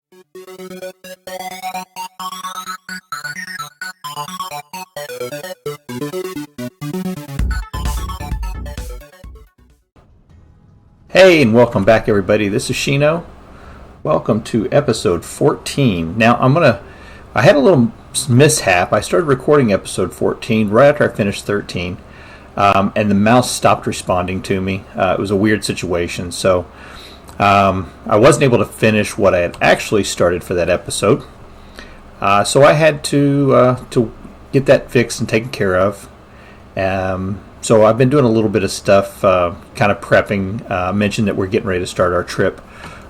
Hey, and welcome back, everybody. This is Shino. Welcome to episode 14. Now, I had a little mishap. I started recording episode 14 right after I finished 13, and the mouse stopped responding to me. It was a weird situation, so I wasn't able to finish what I had actually started for that episode. So I had to get that fixed and taken care of. So I've been doing a little bit of stuff, kind of prepping. Mentioned that we're getting ready to start our trip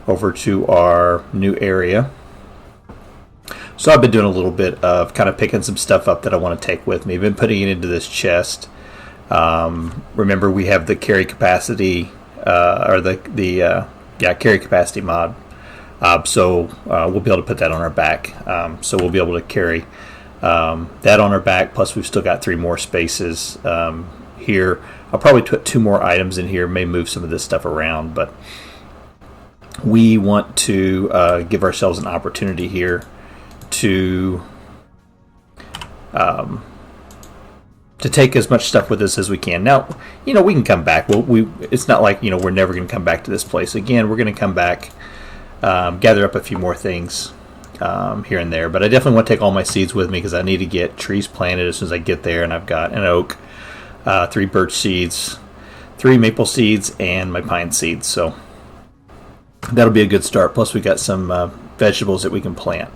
over to our new area. So I've been doing a little bit of kind of picking some stuff up that I want to take with me. I've been putting it into this chest. Remember, we have the carry capacity, or the carry capacity mod. So we'll be able to put that on our back. So we'll be able to carry that on our back. Plus, we've still got 3 more spaces here. I'll probably put 2 more items in here. May move some of this stuff around, but we want to give ourselves an opportunity here to take as much stuff with us as we can. Now, we can come back. It's not like we're never going to come back to this place again. We're going to come back, gather up a few more things here and there. But I definitely want to take all my seeds with me because I need to get trees planted as soon as I get there. And I've got an oak, 3 birch seeds, 3 maple seeds, and my pine seeds. So that'll be a good start. Plus, we got some vegetables that we can plant.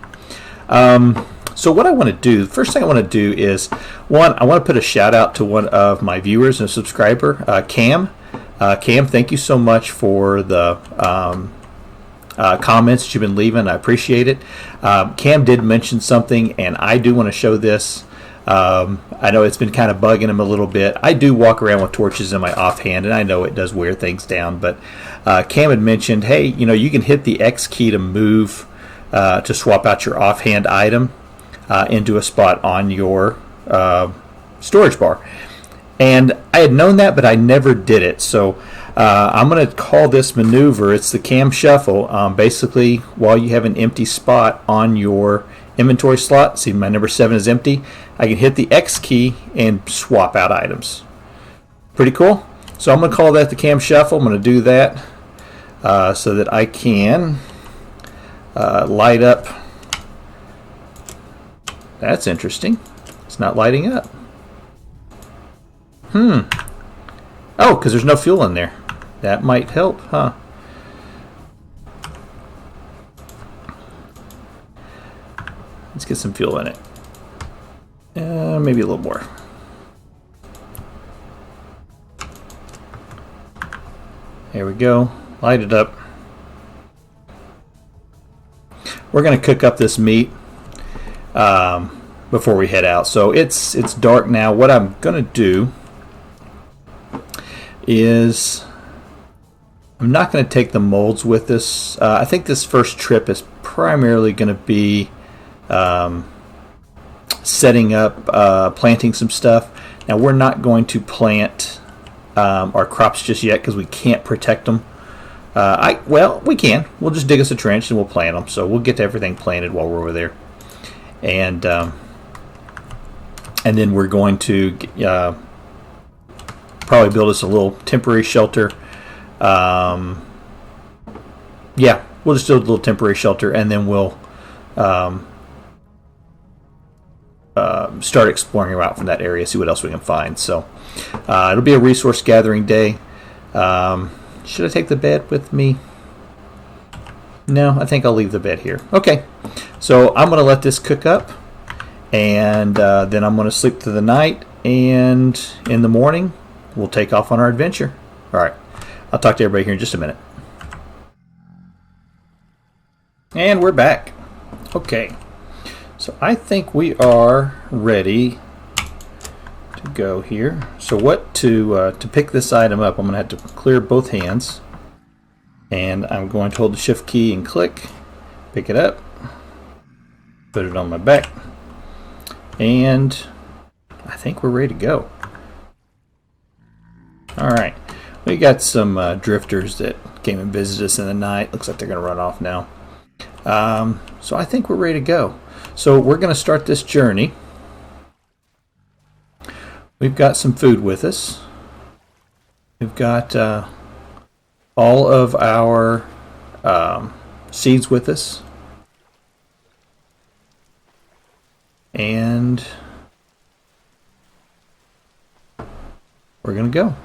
So what I want to do, the first thing I want to do is, one, I want to put a shout out to one of my viewers and a subscriber, Cam. Cam, thank you so much for the comments that you've been leaving. I appreciate it. Cam did mention something, and I do want to show this. I know it's been kind of bugging him a little bit. I do walk around with torches in my offhand, and I know it does wear things down, but Cam had mentioned, hey, you can hit the X key to move, to swap out your offhand item into a spot on your storage bar. And I had known that, but I never did it. So I'm going to call this maneuver, it's the Cam Shuffle. Basically, while you have an empty spot on your inventory slot, see my number 7 is empty, I can hit the X key and swap out items. Pretty cool. So I'm going to call that the Cam Shuffle. I'm going to do that so that I can light up. That's interesting. It's not lighting up. Oh, because there's no fuel in there. That might help, huh? Let's get some fuel in it. Maybe a little more. There we go. Light it up. We're going to cook up this meat before we head out. So it's dark now. What I'm going to do is I'm not going to take the molds with us. I think this first trip is primarily going to be setting up, planting some stuff. Now we're not going to plant our crops just yet because we can't protect them. We can. We'll just dig us a trench and we'll plant them. So we'll get everything planted while we're over there, and then we're going to probably build us a little temporary shelter. We'll just build a little temporary shelter, and then we'll start exploring around from that area, see what else we can find. So it'll be a resource gathering day. Should I take the bed with me? No, I think I'll leave the bed here. Okay, so I'm going to let this cook up, and then I'm going to sleep through the night, and in the morning we'll take off on our adventure. All right, I'll talk to everybody here in just a minute. And we're back. Okay, so I think we are ready to go here. So what to pick this item up, I'm going to have to clear both hands, and I'm going to hold the shift key and click, pick it up, put it on my back, and I think we're ready to go. Alright, we got some drifters that came and visited us in the night. Looks like they're going to run off now. So I think we're ready to go. So we're going to start this journey. We've got some food with us. We've got all of our seeds with us. And we're going to go.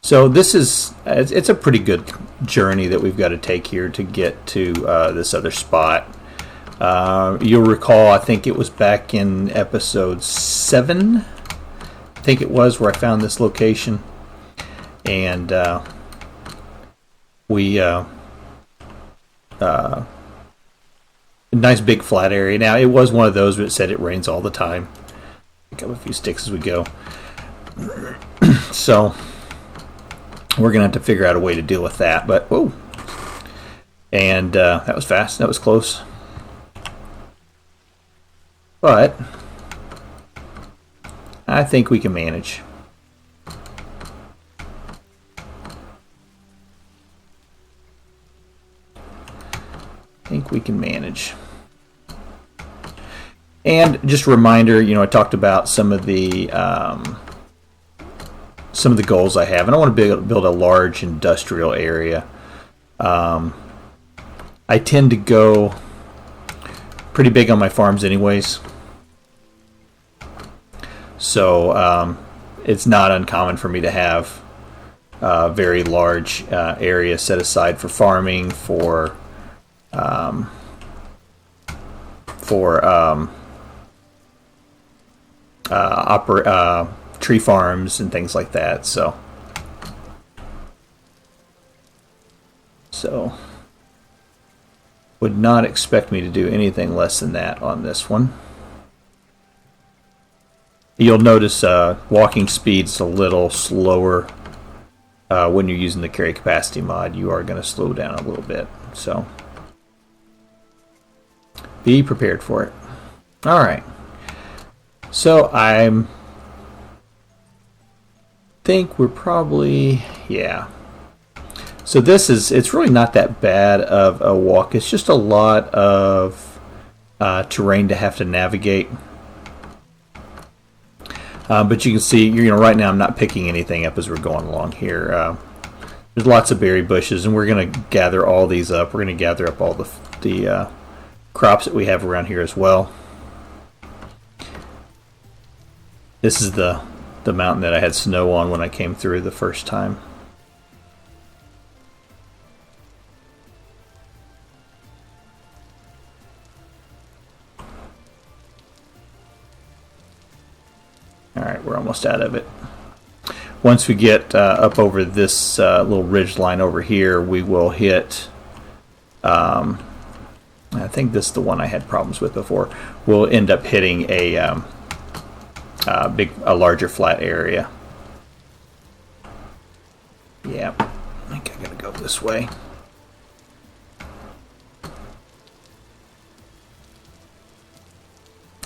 So this is, it's a pretty good journey that we've got to take here to get to this other spot. You'll recall, I think it was back in episode 7, I think it was, where I found this location. And nice big flat area. Now, it was one of those that said it rains all the time. Pick up a few sticks as we go. So we're going to have to figure out a way to deal with that. But, whoa. And that was fast. That was close. But I think we can manage. And just a reminder, I talked about some of the goals I have, and I want to build a large industrial area. I tend to go pretty big on my farms anyways, so it's not uncommon for me to have very large areas set aside for farming, for tree farms and things like that. So would not expect me to do anything less than that on this one. You'll notice walking speed's a little slower when you're using the carry capacity mod. You are going to slow down a little bit, so be prepared for it. All right. So I think we're probably, yeah. So it's really not that bad of a walk. It's just a lot of terrain to have to navigate. But you can see, right now I'm not picking anything up as we're going along here. There's lots of berry bushes, and we're going to gather all these up. We're going to gather up all the crops that we have around here as well. This is the mountain that I had snow on when I came through the first time. Alright, we're almost out of it. Once we get up over this little ridge line over here, we will hit, I think this is the one I had problems with before. We'll end up hitting a larger flat area. Yeah, I think I gotta go this way.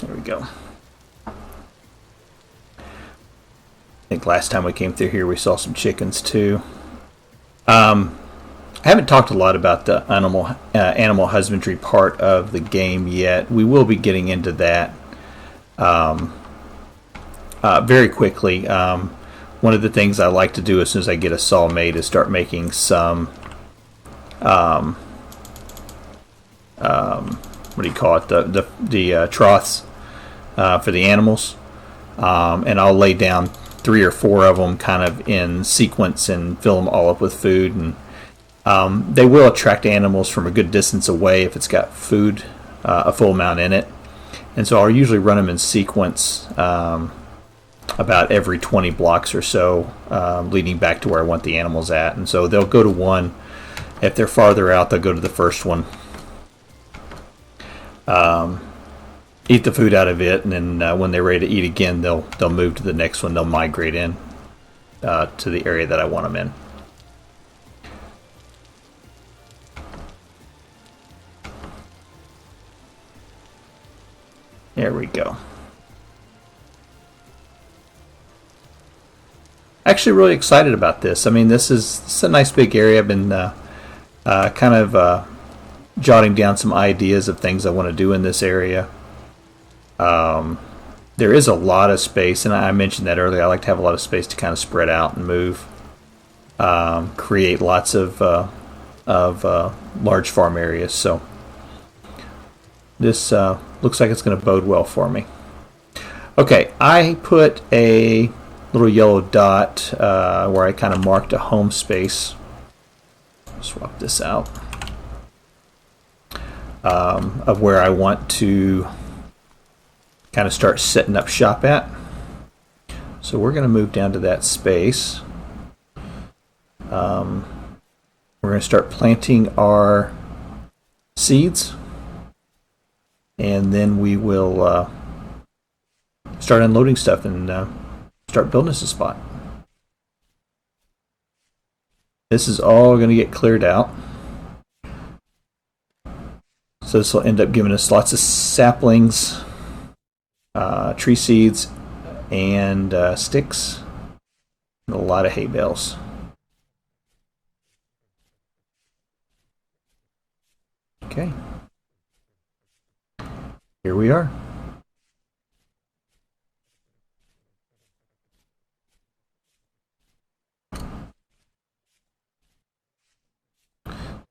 There we go. I think last time we came through here we saw some chickens too. I haven't talked a lot about the animal husbandry part of the game yet. We will be getting into that very quickly. One of the things I like to do as soon as I get a saw made is start making some what do you call it, the troughs for the animals, and I'll lay down 3 or 4 of them kind of in sequence and fill them all up with food. And they will attract animals from a good distance away if it's got food, a full amount in it. And so I'll usually run them in sequence about every 20 blocks or so, leading back to where I want the animals at. And so they'll go to one. If they're farther out, they'll go to the first one, eat the food out of it, and then when they're ready to eat again, they'll move to the next one. They'll migrate in to the area that I want them in. There we go. Actually really excited about this. I mean, this is a nice big area. I've been kind of jotting down some ideas of things I want to do in this area. There is a lot of space, and I mentioned that earlier. I like to have a lot of space to kind of spread out and move, create lots of large farm areas. So this looks like it's going to bode well for me. Okay, I put a little yellow dot where I kind of marked a home space. Swap this out. Of where I want to kind of start setting up shop at. So we're going to move down to that space. We're going to start planting our seeds, and then we will start unloading stuff and start building us a spot. This is all going to get cleared out. So this will end up giving us lots of saplings, tree seeds, and sticks, and a lot of hay bales. Okay. Here we are.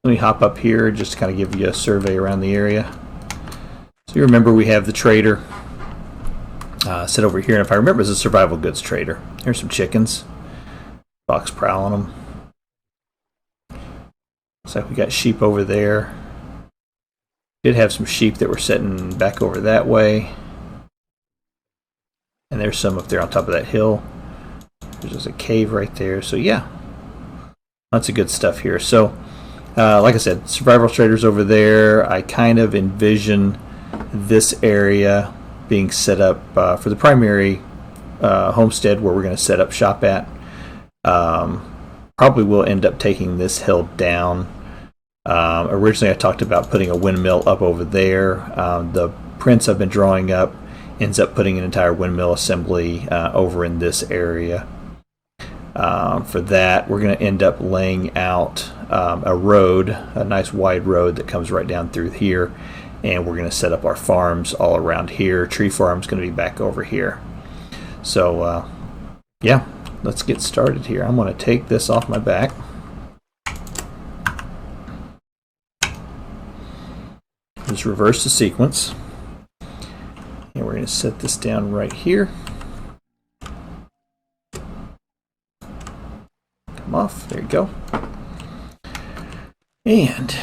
Let me hop up here just to kind of give you a survey around the area. So you remember we have the trader set over here, and if I remember, it's a survival goods trader. Here's some chickens. Fox prowling them. Looks like we got sheep over there. Did have some sheep that were sitting back over that way. And there's some up there on top of that hill. There's just a cave right there. So yeah, lots of good stuff here. So like I said, survival traders over there. I kind of envision this area being set up for the primary homestead where we're going to set up shop at. Probably will end up taking this hill down. Originally I talked about putting a windmill up over there. The prints I've been drawing up ends up putting an entire windmill assembly over in this area. For that, we're going to end up laying out a road, a nice wide road that comes right down through here, and we're going to set up our farms all around here. Tree farm's going to be back over here. So yeah, let's get started here. I'm going to take this off my back. Just reverse the sequence, and we're going to set this down right here. Come off, there you go. And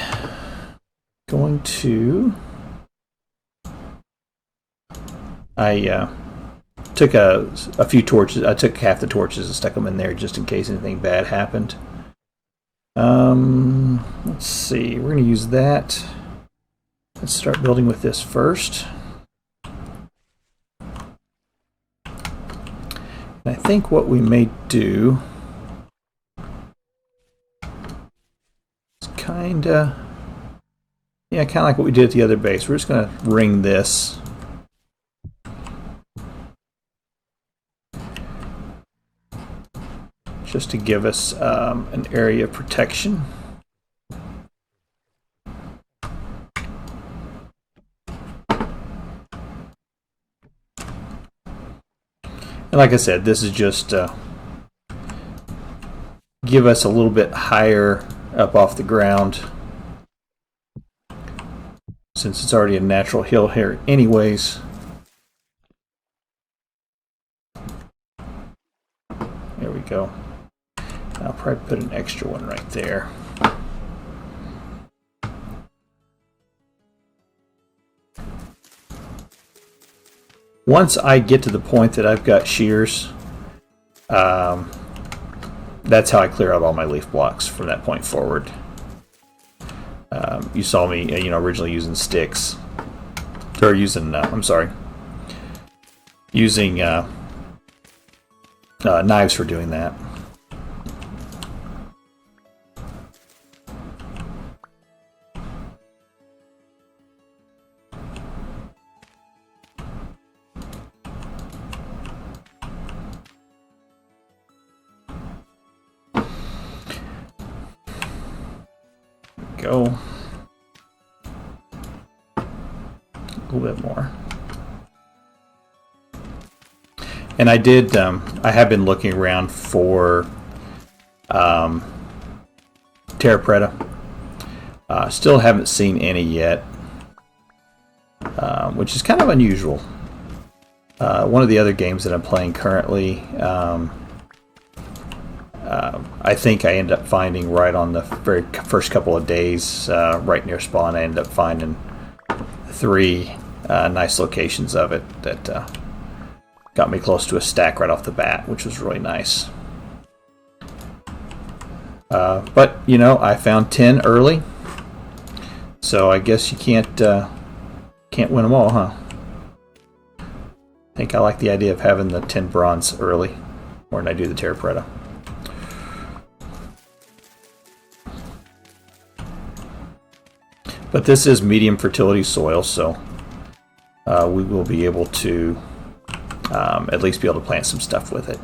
going to, I took a few torches. I took half the torches and stuck them in there just in case anything bad happened. Let's see, we're going to use that. Let's start building with this first. And I think what we may do is kind of like what we did at the other base. We're just going to ring this. Just to give us an area of protection. And like I said, this is just give us a little bit higher up off the ground, since it's already a natural hill here anyways. There we go. I'll probably put an extra one right there. Once I get to the point that I've got shears, that's how I clear out all my leaf blocks from that point forward. You saw me, originally using sticks, or using, using knives for doing that. Go. A little bit more. And I did, I have been looking around for Terra Preta. Still haven't seen any yet, which is kind of unusual. One of the other games that I'm playing currently, I think I ended up finding right on the very first couple of days, right near spawn, I ended up finding 3 nice locations of it that got me close to a stack right off the bat, which was really nice. But, you know, I found 10 early, so I guess you can't win them all, huh? I think I like the idea of having the 10 bronze early when I do the Terra Preta. But this is medium fertility soil, so we will be able to at least be able to plant some stuff with it.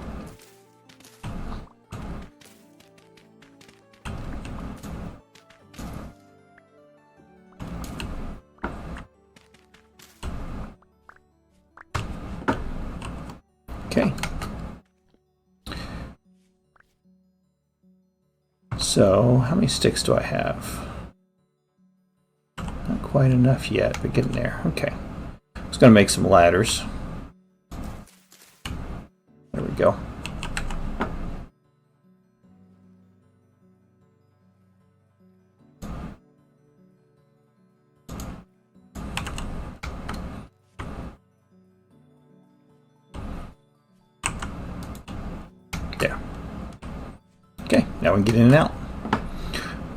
Okay. So, how many sticks do I have? Not quite enough yet, but getting there. Okay. I was going to make some ladders. There we go. There. Okay, now we can get in and out.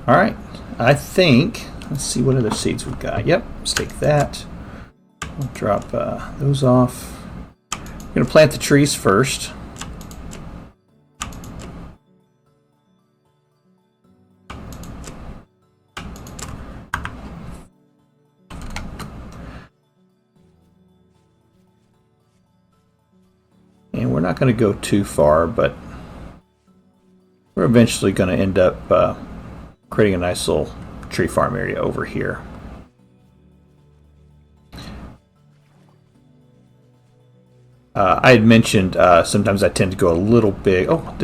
Alright, I think, let's see what other seeds we've got. Yep, let's take that. We'll drop those off. I'm going to plant the trees first. And we're not going to go too far, but we're eventually going to end up creating a nice little tree farm area over here. I had mentioned sometimes I tend to go a little big. Oh,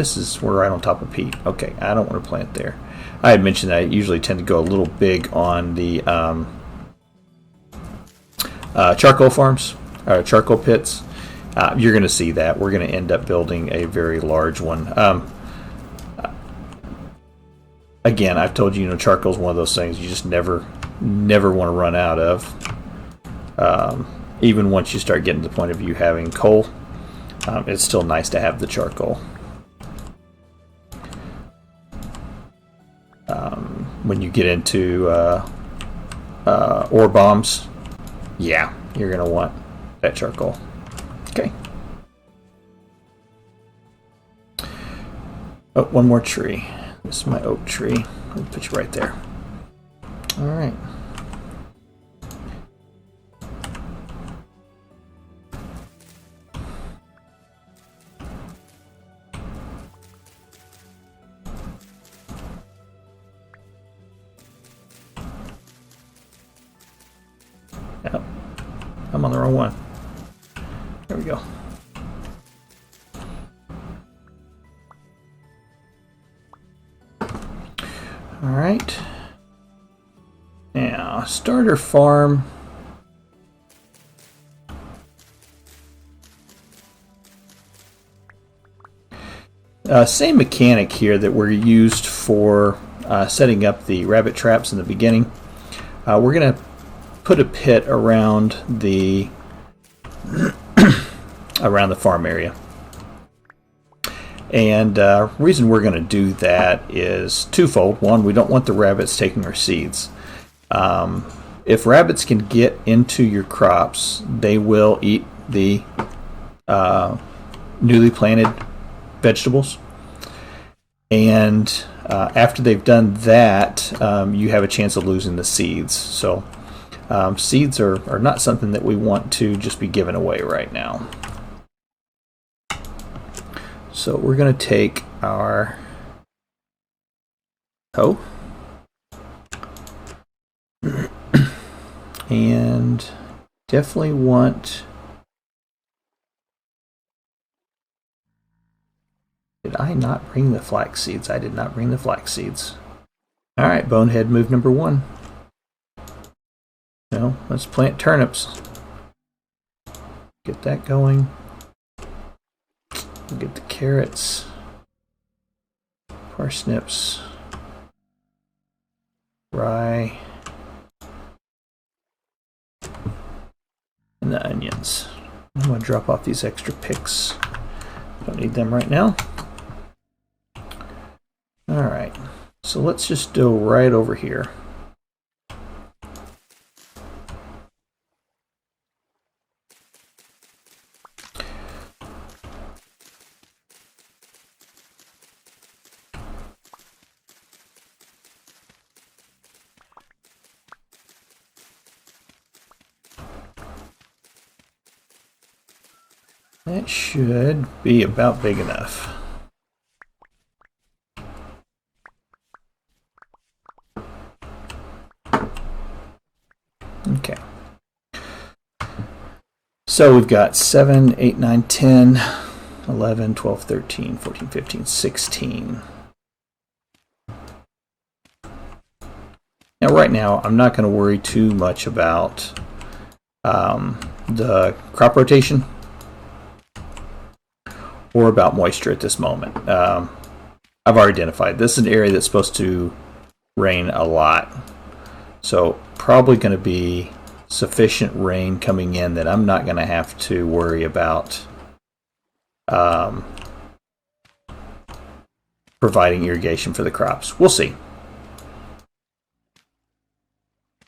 we're right on top of peat. Okay, I don't want to plant there. I had mentioned that I usually tend to go a little big on the charcoal farms, charcoal pits. You're going to see that. We're going to end up building a very large one. Again, I've told you, charcoal is one of those things you just never want to run out of. Even once you start getting to the point of you having coal, it's still nice to have the charcoal. When you get into ore bombs, yeah, you're going to want that charcoal. Okay. Oh, one more tree. This is my oak tree. I'll put you right there. All right. Yep. I'm on the wrong one. There we go. All right. Now, starter farm. Same mechanic here that we're used for setting up the rabbit traps in the beginning. We're going to put a pit around the around the farm area. And the reason we're going to do that is twofold. One, we don't want the rabbits taking our seeds. If rabbits can get into your crops, they will eat the newly planted vegetables. And after they've done that, you have a chance of losing the seeds. So seeds are not something that we want to just be given away right now. So we're going to take our hoe and Definitely want... Did I not bring the flax seeds? I did not bring the flax seeds. Alright, bonehead move number 1. No, let's plant turnips. Get that going. We'll get the carrots. Parsnips. Rye. And the onions. I'm going to drop off these extra picks. Don't need them right now. Alright, so let's just go right over here. That should be about big enough. Okay. So we've got 7, 8, 9, 10, 11, 12, 13, 14, 15, 16. Now right now I'm not going to worry too much about the crop rotation or about moisture at this moment. I've already identified this is an area that's supposed to rain a lot. So probably going to be sufficient rain coming in that I'm not going to have to worry about providing irrigation for the crops. We'll see.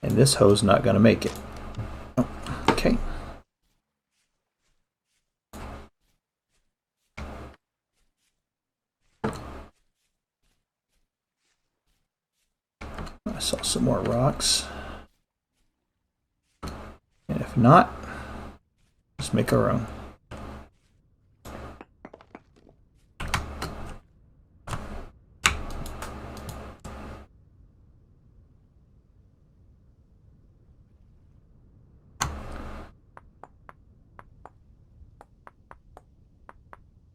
And this hoe's not going to make it. Oh, okay. I saw some more rocks. And if not, let's make our own.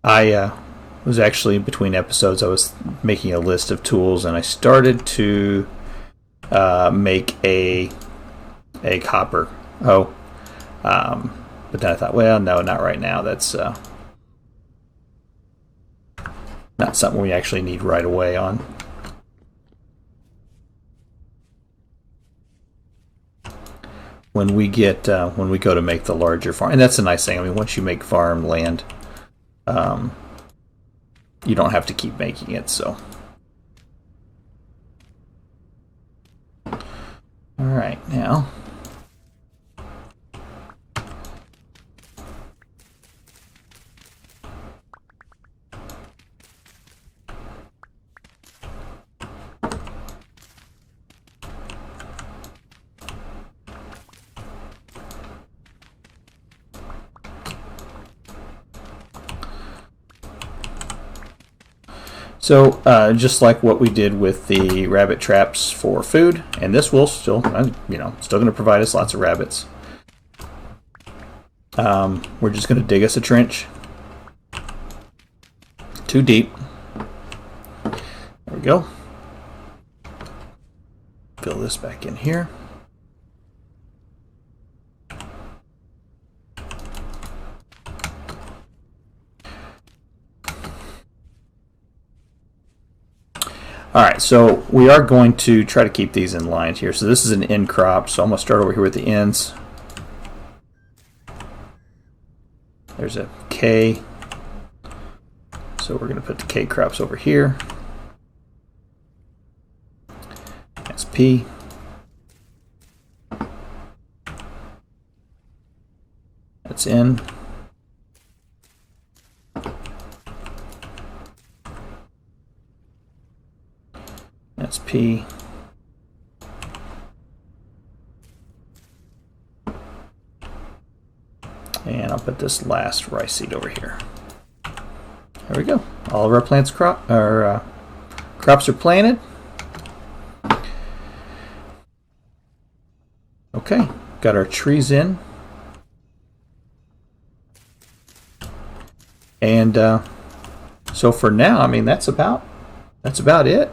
I was actually, between episodes, I was making a list of tools, and I started to make a copper hoe. But then I thought, well, no, not right now. That's not something we actually need right away on. When we get when we go to make the larger farm, and that's a nice thing. I mean, once you make farmland, you don't have to keep making it. So, all right, now. So just like what we did with the rabbit traps for food, and this will still, still going to provide us lots of rabbits. We're just going to dig us a trench, 2 deep. There we go. Fill this back in here. Alright, so we are going to try to keep these in line here. So this is an end crop, so I'm going to start over here with the ends. There's a K. So we're going to put the K crops over here. That's P. That's N. That's P. And I'll put this last rice seed over here. There we go. All of our crops are planted. Okay, got our trees in. And so for now, I mean, that's about it.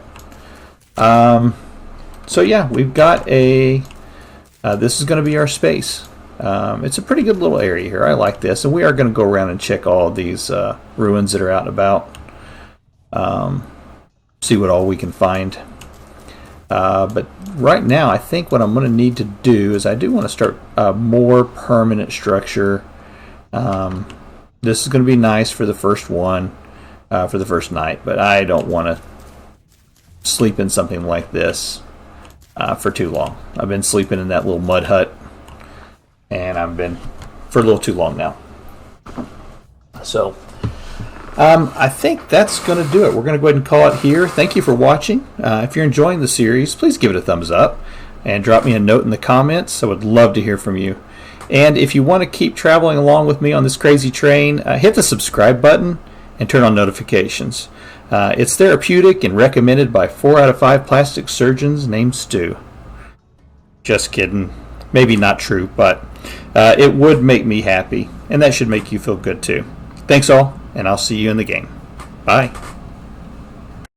So yeah, we've got a. This is going to be our space. It's a pretty good little area here. I like this, and we are going to go around and check all of these ruins that are out and about. See what all we can find. But right now, I think what I'm going to need to do is I do want to start a more permanent structure. This is going to be nice for the first one, for the first night, but I don't want to sleep in something like this for too long. I've been sleeping in that little mud hut, and I've been for a little too long now. So I think that's going to do it. We're going to go ahead and call it here. Thank you for watching. If you're enjoying the series, please give it a thumbs up and drop me a note in the comments. I would love to hear from you. And if you want to keep traveling along with me on this crazy train, hit the subscribe button and turn on notifications. It's therapeutic and recommended by 4 out of 5 plastic surgeons named Stu. Just kidding. Maybe not true, but it would make me happy, and that should make you feel good too. Thanks all, and I'll see you in the game. Bye.